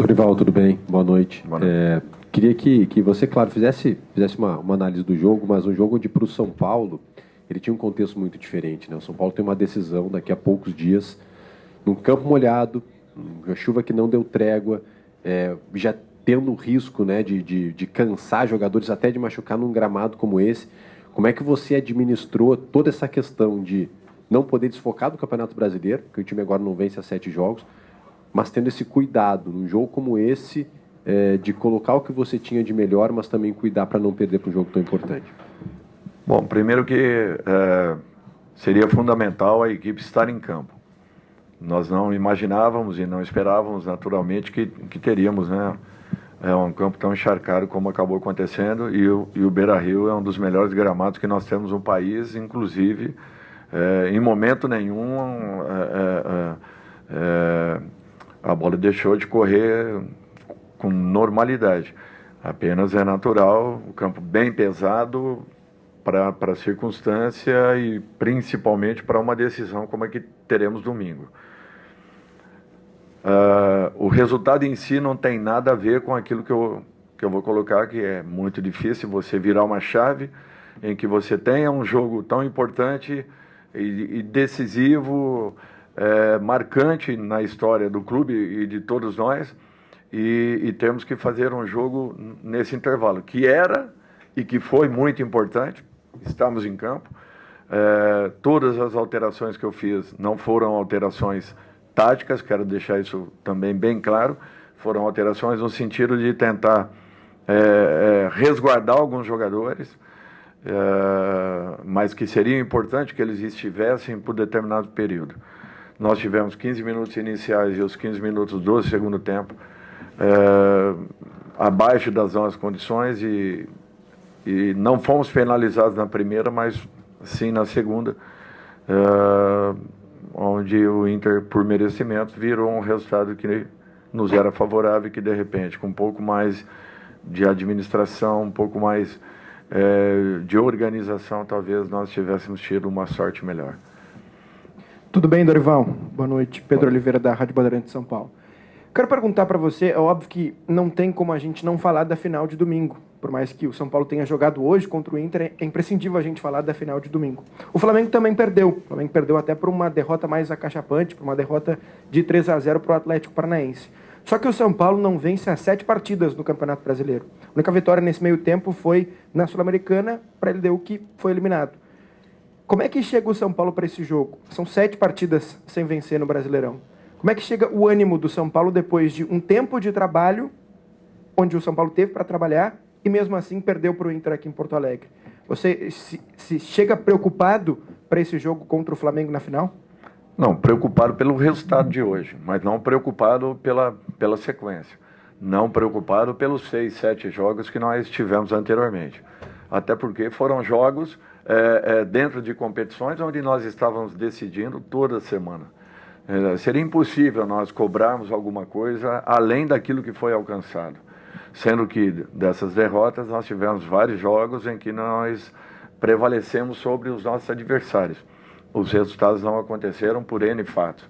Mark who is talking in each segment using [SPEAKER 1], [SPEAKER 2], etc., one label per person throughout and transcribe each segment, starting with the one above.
[SPEAKER 1] Dorival, tudo bem? Boa noite.
[SPEAKER 2] Boa noite.
[SPEAKER 1] Queria que você, claro, fizesse uma análise do jogo, mas um jogo onde para o São Paulo ele tinha um contexto muito diferente, né? O São Paulo tem uma decisão daqui a poucos dias, num campo molhado, uma chuva que não deu trégua, já tendo o risco, né, de cansar jogadores, até de machucar num gramado como esse. Como é que você administrou toda essa questão de não poder desfocar do Campeonato Brasileiro, porque o time agora não vence há 7 jogos, mas tendo esse cuidado num jogo como esse, de colocar o que você tinha de melhor, mas também cuidar para não perder para um jogo tão importante?
[SPEAKER 2] Bom, primeiro que seria fundamental a equipe estar em campo. Nós não imaginávamos e não esperávamos, naturalmente, que teríamos, né, um campo tão encharcado como acabou acontecendo, e o Beira-Rio é um dos melhores gramados que nós temos no país, inclusive, em momento nenhum, a bola deixou de correr com normalidade. Apenas é natural, o campo bem pesado para a circunstância e principalmente para uma decisão como a que teremos domingo. O resultado em si não tem nada a ver com aquilo que eu vou colocar, que é muito difícil você virar uma chave em que você tenha um jogo tão importante e decisivo, marcante na história do clube e de todos nós, e temos que fazer um jogo nesse intervalo, que era e que foi muito importante. Estamos em campo. Todas as alterações que eu fiz não foram alterações táticas, quero deixar isso também bem claro, foram alterações no sentido de tentar resguardar alguns jogadores, mas que seria importante que eles estivessem por determinado período. Nós tivemos 15 minutos iniciais e os 15 minutos do segundo tempo abaixo das nossas condições e não fomos penalizados na primeira, mas sim na segunda, onde o Inter, por merecimento, virou um resultado que nos era favorável e que, de repente, com um pouco mais de administração, um pouco mais de organização, talvez nós tivéssemos tido uma sorte melhor.
[SPEAKER 3] Tudo bem, Dorival? Boa noite. Pedro Oliveira, da Rádio Bandeirantes de São Paulo. Quero perguntar para você, é óbvio que não tem como a gente não falar da final de domingo. Por mais que o São Paulo tenha jogado hoje contra o Inter, é imprescindível a gente falar da final de domingo. O Flamengo também perdeu. O Flamengo perdeu até por uma derrota mais acachapante, por uma derrota de 3-0 para o Atlético Paranaense. Só que o São Paulo não vence há 7 partidas no Campeonato Brasileiro. A única vitória nesse meio tempo foi na Sul-Americana, para ele deu que foi eliminado. Como é que chega o São Paulo para esse jogo? São 7 partidas sem vencer no Brasileirão. Como é que chega o ânimo do São Paulo depois de um tempo de trabalho, onde o São Paulo teve para trabalhar, e mesmo assim perdeu para o Inter aqui em Porto Alegre? Você se chega preocupado para esse jogo contra o Flamengo na final?
[SPEAKER 2] Não, preocupado pelo resultado de hoje, mas não preocupado pela sequência. Não preocupado pelos 6, 7 jogos que nós tivemos anteriormente. Até porque foram jogos dentro de competições onde nós estávamos decidindo toda semana. Seria impossível nós cobrarmos alguma coisa além daquilo que foi alcançado. Sendo que dessas derrotas nós tivemos vários jogos em que nós prevalecemos sobre os nossos adversários. Os resultados não aconteceram por N fatos,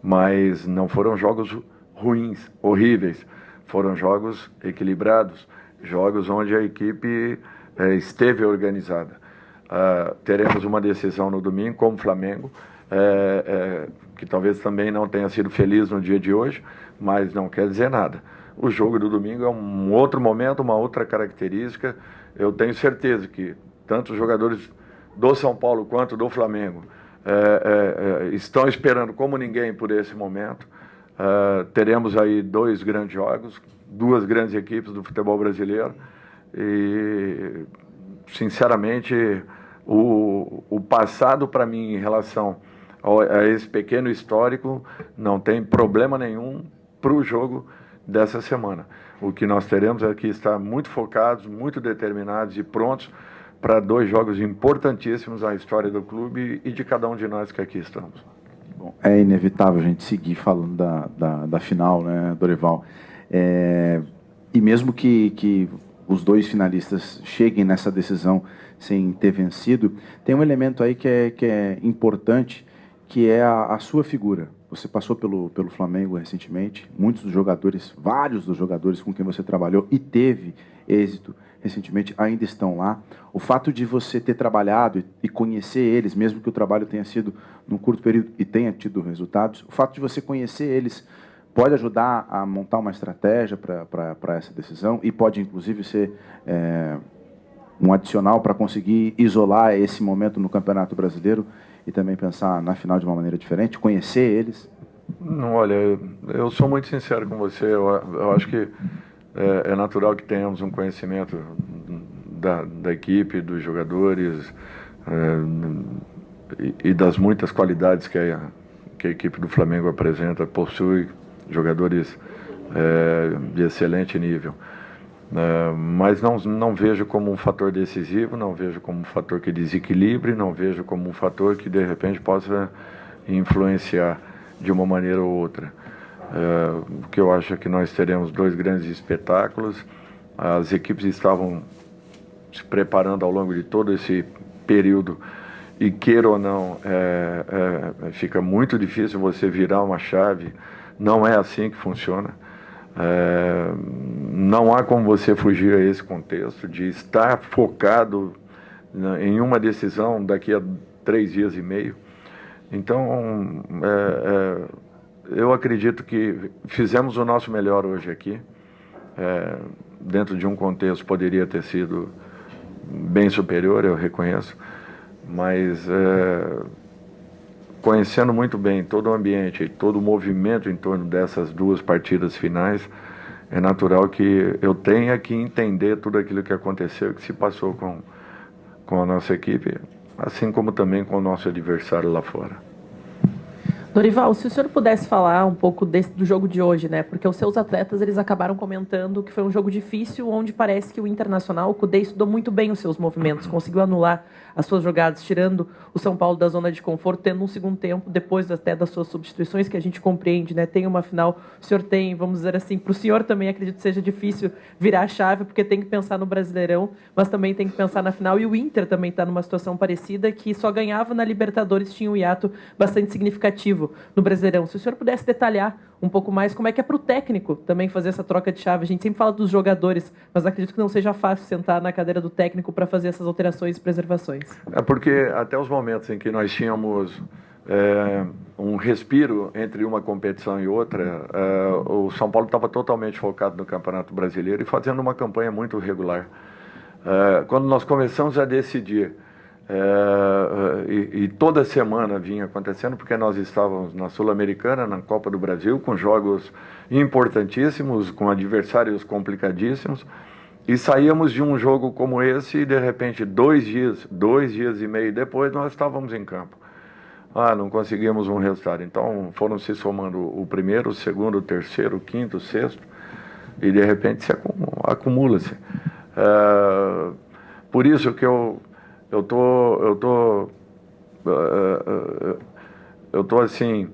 [SPEAKER 2] mas não foram jogos ruins, horríveis. Foram jogos equilibrados, jogos onde a equipe esteve organizada. Teremos uma decisão no domingo com o Flamengo, que talvez também não tenha sido feliz no dia de hoje, mas não quer dizer nada. O jogo do domingo é um outro momento, uma outra característica. Eu tenho certeza que tanto os jogadores do São Paulo quanto do Flamengo estão esperando como ninguém por esse momento. Teremos aí 2 grandes jogos, 2 grandes equipes do futebol brasileiro e, sinceramente, o passado para mim em relação a esse pequeno histórico não tem problema nenhum para o jogo dessa semana. O que nós teremos é que estar muito focados, muito determinados e prontos para 2 jogos importantíssimos na história do clube e de cada um de nós que aqui estamos.
[SPEAKER 4] Bom, é inevitável a gente seguir falando da final, né, Dorival? E mesmo que os 2 finalistas cheguem nessa decisão sem ter vencido, tem um elemento aí que é importante, que é a sua figura. Você passou pelo Flamengo recentemente, vários dos jogadores com quem você trabalhou e teve êxito recentemente ainda estão lá. O fato de você ter trabalhado e conhecer eles, mesmo que o trabalho tenha sido num curto período e tenha tido resultados, o fato de você conhecer eles pode ajudar a montar uma estratégia para essa decisão e pode, inclusive, ser um adicional para conseguir isolar esse momento no Campeonato Brasileiro e também pensar na final de uma maneira diferente, conhecer eles?
[SPEAKER 2] Não, olha, eu sou muito sincero com você. Eu acho que é natural que tenhamos um conhecimento da equipe, dos jogadores e das muitas qualidades que a equipe do Flamengo apresenta, possui jogadores de excelente nível. Mas não vejo como um fator decisivo, não vejo como um fator que desequilibre, não vejo como um fator que de repente possa influenciar de uma maneira ou outra. O que eu acho é que nós teremos 2 grandes espetáculos. As equipes estavam se preparando ao longo de todo esse período e, queira ou não, fica muito difícil você virar uma chave. Não é assim que funciona. Não há como você fugir a esse contexto de estar focado em uma decisão daqui a 3 dias e meio. Então, eu acredito que fizemos o nosso melhor hoje aqui. Dentro de um contexto poderia ter sido bem superior, eu reconheço, mas conhecendo muito bem todo o ambiente e todo o movimento em torno dessas 2 partidas finais, é natural que eu tenha que entender tudo aquilo que aconteceu, que se passou com a nossa equipe, assim como também com o nosso adversário lá fora.
[SPEAKER 5] Dorival, se o senhor pudesse falar um pouco do jogo de hoje, né? Porque os seus atletas, eles acabaram comentando que foi um jogo difícil, onde parece que o Internacional, o Kudê, estudou muito bem os seus movimentos, conseguiu anular as suas jogadas, tirando o São Paulo da zona de conforto, tendo um segundo tempo, depois até das suas substituições, que a gente compreende, né? Tem uma final, o senhor tem, vamos dizer assim, para o senhor também acredito que seja difícil virar a chave, porque tem que pensar no Brasileirão, mas também tem que pensar na final, e o Inter também está numa situação parecida, que só ganhava na Libertadores, tinha um hiato bastante significativo no Brasileirão. Se o senhor pudesse detalhar um pouco mais como é que é para o técnico também fazer essa troca de chave. A gente sempre fala dos jogadores, mas acredito que não seja fácil sentar na cadeira do técnico para fazer essas alterações e preservações.
[SPEAKER 2] É porque até os momentos em que nós tínhamos um respiro entre uma competição e outra, o São Paulo estava totalmente focado no Campeonato Brasileiro e fazendo uma campanha muito regular. Quando nós começamos a decidir, e toda semana vinha acontecendo, porque nós estávamos na Sul-Americana, na Copa do Brasil, com jogos importantíssimos, com adversários complicadíssimos, e saíamos de um jogo como esse e, de repente, 2 dias e meio depois, nós estávamos em campo. Não conseguimos um resultado. Então, foram se somando o primeiro, o segundo, o terceiro, o quinto, o sexto, e, de repente, se acumula-se. Por isso que eu tô assim,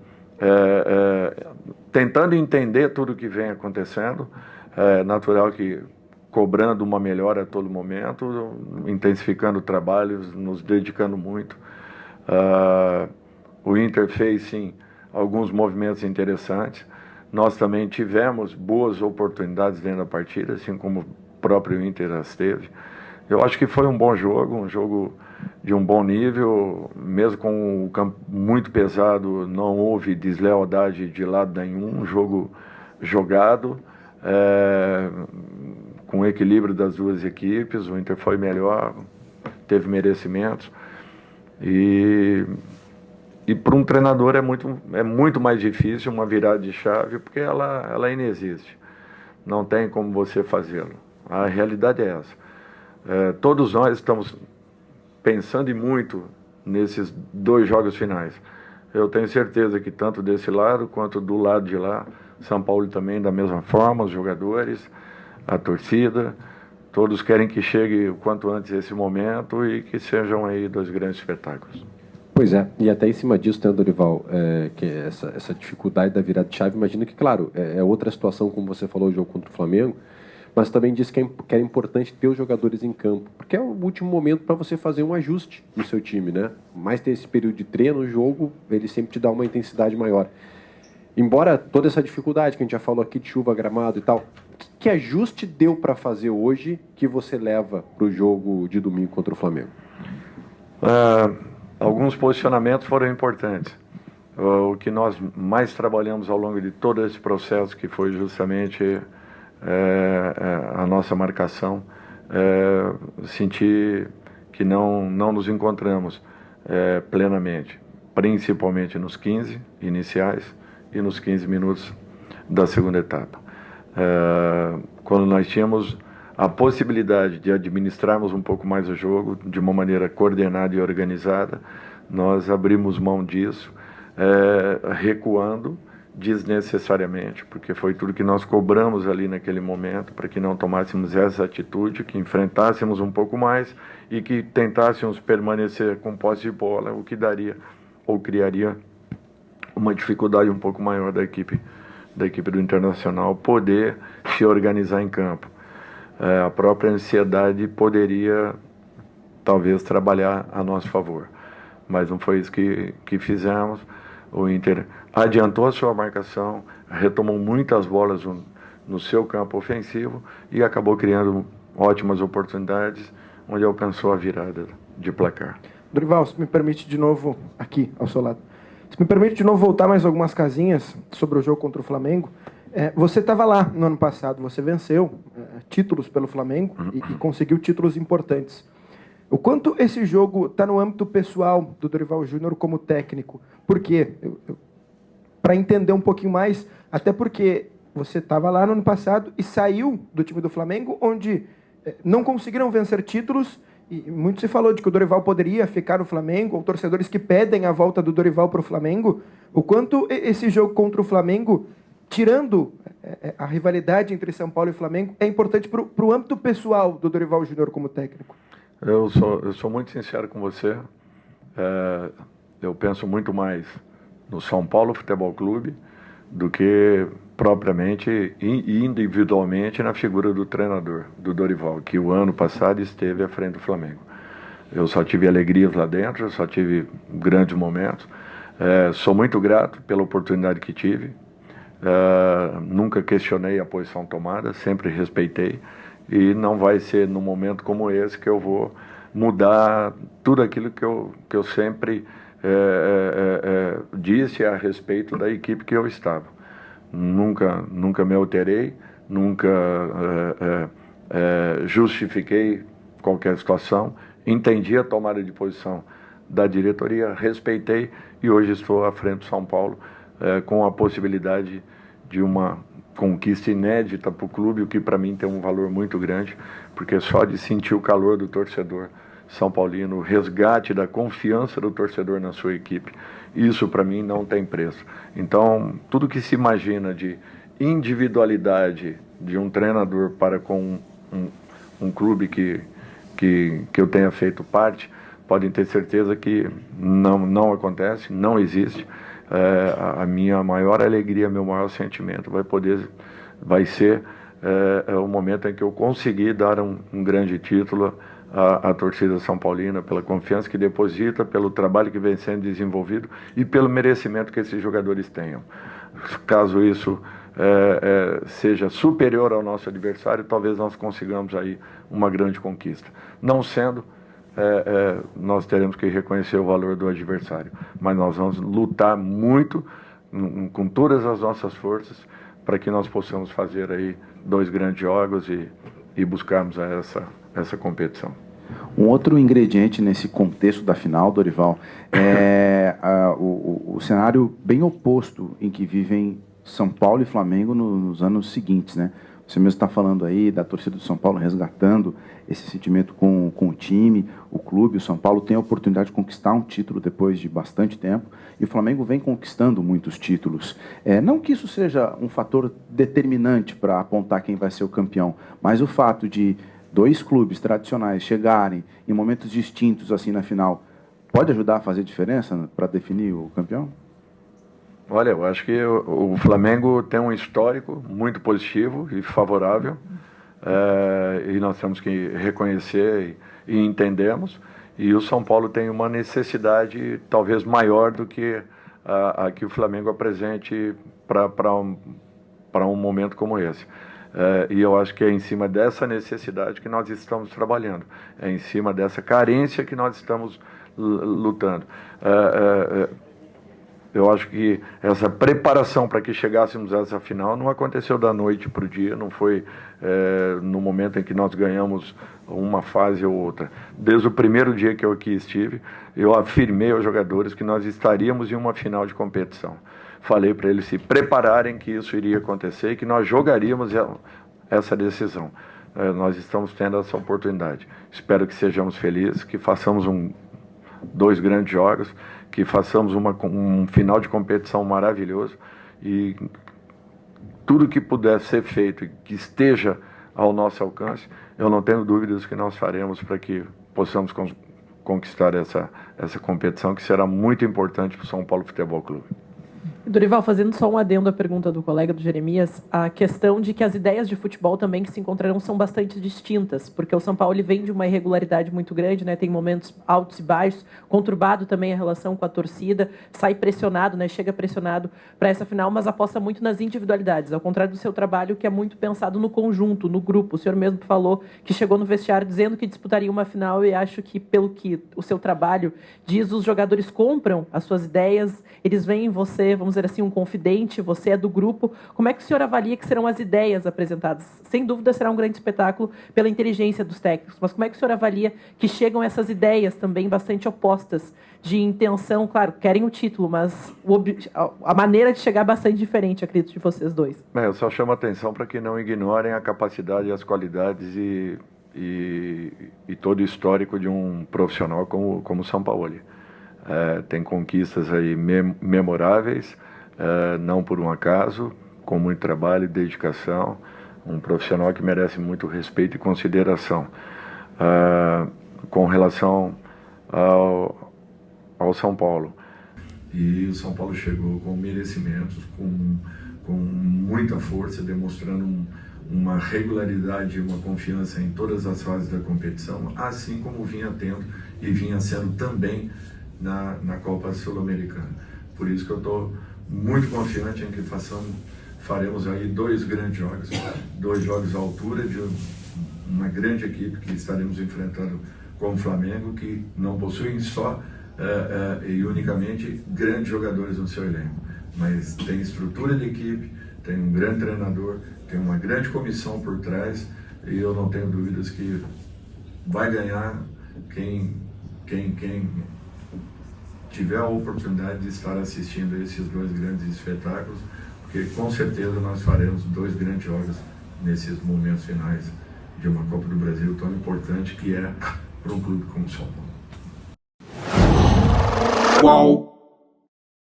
[SPEAKER 2] tentando entender tudo o que vem acontecendo. É natural que cobrando uma melhora a todo momento, intensificando trabalhos, nos dedicando muito. O Inter fez, sim, alguns movimentos interessantes. Nós também tivemos boas oportunidades dentro da partida, assim como o próprio Inter as teve. Eu acho que foi um bom jogo, um jogo de um bom nível, mesmo com o campo muito pesado, não houve deslealdade de lado nenhum, um jogo jogado, com o equilíbrio das 2 equipes. O Inter foi melhor, teve merecimentos, e para um treinador é muito mais difícil uma virada de chave, porque ela inexiste, não tem como você fazê-lo, a realidade é essa. Todos nós estamos pensando e muito nesses 2 jogos finais. Eu tenho certeza que tanto desse lado quanto do lado de lá, São Paulo também da mesma forma, os jogadores, a torcida, todos querem que chegue o quanto antes esse momento e que sejam aí 2 grandes espetáculos.
[SPEAKER 1] Pois é, e até em cima disso, né, Dorival, que essa dificuldade da virada de chave, imagino que, claro, é outra situação, como você falou, o jogo contra o Flamengo, mas também disse que é importante ter os jogadores em campo, porque é o último momento para você fazer um ajuste no seu time, né? Mais ter esse período de treino, o jogo, ele sempre te dá uma intensidade maior. embora toda essa dificuldade que a gente já falou aqui de chuva, gramado e tal, que ajuste deu para fazer hoje que você leva para o jogo de domingo contra o Flamengo?
[SPEAKER 2] Alguns posicionamentos foram importantes. O que nós mais trabalhamos ao longo de todo esse processo, que foi justamente a nossa marcação, sentir que não nos encontramos plenamente, principalmente nos 15 iniciais e nos 15 minutos da segunda etapa. Quando nós tínhamos a possibilidade de administrarmos um pouco mais o jogo de uma maneira coordenada e organizada, nós abrimos mão disso, recuando desnecessariamente, porque foi tudo que nós cobramos ali naquele momento, para que não tomássemos essa atitude, que enfrentássemos um pouco mais e que tentássemos permanecer com posse de bola, o que daria ou criaria uma dificuldade um pouco maior da equipe do Internacional poder se organizar em campo. A própria ansiedade poderia talvez trabalhar a nosso favor, mas não foi isso que fizemos. O Inter adiantou a sua marcação, retomou muitas bolas no seu campo ofensivo e acabou criando ótimas oportunidades, onde alcançou a virada de placar.
[SPEAKER 3] Dorival, se me permite de novo, aqui ao seu lado, se me permite de novo voltar mais algumas casinhas sobre o jogo contra o Flamengo. Você estava lá no ano passado, você venceu títulos pelo Flamengo e conseguiu títulos importantes. O quanto esse jogo está no âmbito pessoal do Dorival Júnior como técnico? Por quê? Para entender um pouquinho mais, até porque você estava lá no ano passado e saiu do time do Flamengo, onde não conseguiram vencer títulos, e muito se falou de que o Dorival poderia ficar no Flamengo, ou torcedores que pedem a volta do Dorival para o Flamengo. O quanto esse jogo contra o Flamengo, tirando a rivalidade entre São Paulo e Flamengo, é importante para o âmbito pessoal do Dorival Júnior como técnico?
[SPEAKER 2] Eu sou muito sincero com você. Eu penso muito mais no São Paulo Futebol Clube do que propriamente e individualmente na figura do treinador, do Dorival, que o ano passado esteve à frente do Flamengo. Eu só tive alegrias lá dentro, eu só tive grandes momentos. Sou muito grato pela oportunidade que tive. Nunca questionei a posição tomada, sempre respeitei. E não vai ser num momento como esse que eu vou mudar tudo aquilo que eu sempre disse a respeito da equipe que eu estava. Nunca me alterei, nunca justifiquei qualquer situação, entendi a tomada de posição da diretoria, respeitei e hoje estou à frente do São Paulo com a possibilidade de uma conquista inédita para o clube, o que para mim tem um valor muito grande, porque só de sentir o calor do torcedor São Paulino, o resgate da confiança do torcedor na sua equipe, isso para mim não tem preço. Então, tudo que se imagina de individualidade de um treinador para com um clube que eu tenha feito parte, podem ter certeza que não acontece, não existe. A minha maior alegria, meu maior sentimento vai ser o momento em que eu conseguir dar um grande título à torcida São Paulina, pela confiança que deposita, pelo trabalho que vem sendo desenvolvido e pelo merecimento que esses jogadores tenham. Caso isso seja superior ao nosso adversário, talvez nós consigamos aí uma grande conquista. Não sendo, nós teremos que reconhecer o valor do adversário, mas nós vamos lutar muito com todas as nossas forças para que nós possamos fazer aí 2 grandes jogos e buscarmos essa competição.
[SPEAKER 4] Um outro ingrediente nesse contexto da final, Dorival, é o cenário bem oposto em que vivem São Paulo e Flamengo nos anos seguintes, né? Você mesmo está falando aí da torcida do São Paulo resgatando esse sentimento com o time, o clube. O São Paulo tem a oportunidade de conquistar um título depois de bastante tempo e o Flamengo vem conquistando muitos títulos. Não que isso seja um fator determinante para apontar quem vai ser o campeão, mas o fato de 2 clubes tradicionais chegarem em momentos distintos assim na final pode ajudar a fazer diferença para definir o campeão?
[SPEAKER 2] Olha, eu acho que o Flamengo tem um histórico muito positivo e favorável, e nós temos que reconhecer e entendemos, e o São Paulo tem uma necessidade talvez maior do que a que o Flamengo apresente para um momento como esse. E eu acho que é em cima dessa necessidade que nós estamos trabalhando, é em cima dessa carência que nós estamos lutando. Eu acho que essa preparação para que chegássemos a essa final não aconteceu da noite para o dia, não foi no momento em que nós ganhamos uma fase ou outra. Desde o primeiro dia que eu aqui estive, eu afirmei aos jogadores que nós estaríamos em uma final de competição. Falei para eles se prepararem que isso iria acontecer e que nós jogaríamos essa decisão. Nós estamos tendo essa oportunidade. Espero que sejamos felizes, que façamos dois grandes jogos, que façamos um final de competição maravilhoso e tudo que puder ser feito e que esteja ao nosso alcance, eu não tenho dúvidas que nós faremos para que possamos conquistar essa competição, que será muito importante para o São Paulo Futebol Clube.
[SPEAKER 5] Dorival, fazendo só um adendo à pergunta do colega do Jeremias, a questão de que as ideias de futebol também que se encontrarão são bastante distintas, porque o São Paulo ele vem de uma irregularidade muito grande, né? Tem momentos altos e baixos, conturbado também a relação com a torcida, sai pressionado, né? Chega pressionado para essa final, mas aposta muito nas individualidades, ao contrário do seu trabalho, que é muito pensado no conjunto, no grupo. O senhor mesmo falou que chegou no vestiário dizendo que disputaria uma final e acho que, pelo que o seu trabalho diz, os jogadores compram as suas ideias, eles veem em você, vamos dizer assim, um confidente, você é do grupo. Como é que o senhor avalia que serão as ideias apresentadas? Sem dúvida será um grande espetáculo pela inteligência dos técnicos, mas como é que o senhor avalia que chegam essas ideias também bastante opostas, de intenção, claro, querem o título, mas a maneira de chegar é bastante diferente, acredito, de vocês dois.
[SPEAKER 2] Eu só chamo a atenção para que não ignorem a capacidade e as qualidades e todo o histórico de um profissional como o Sampaoli. Tem conquistas aí memoráveis, não por um acaso, com muito trabalho e dedicação, um profissional que merece muito respeito e consideração. Com relação ao São Paulo. E o São Paulo chegou com merecimentos, com muita força, demonstrando uma regularidade e uma confiança em todas as fases da competição, assim como vinha tendo e vinha sendo também na Copa Sul-Americana. Por isso que eu estou muito confiante em que faremos aí dois grandes jogos, dois jogos à altura de uma grande equipe que estaremos enfrentando com o Flamengo, que não possui só e unicamente grandes jogadores no seu elenco, mas tem estrutura de equipe, tem um grande treinador, tem uma grande comissão por trás, e eu não tenho dúvidas que vai ganhar quem tiver a oportunidade de estar assistindo esses dois grandes espetáculos, porque com certeza nós faremos dois grandes jogos nesses momentos finais de uma Copa do Brasil tão importante que é para um clube como o São Paulo.
[SPEAKER 6] Qual?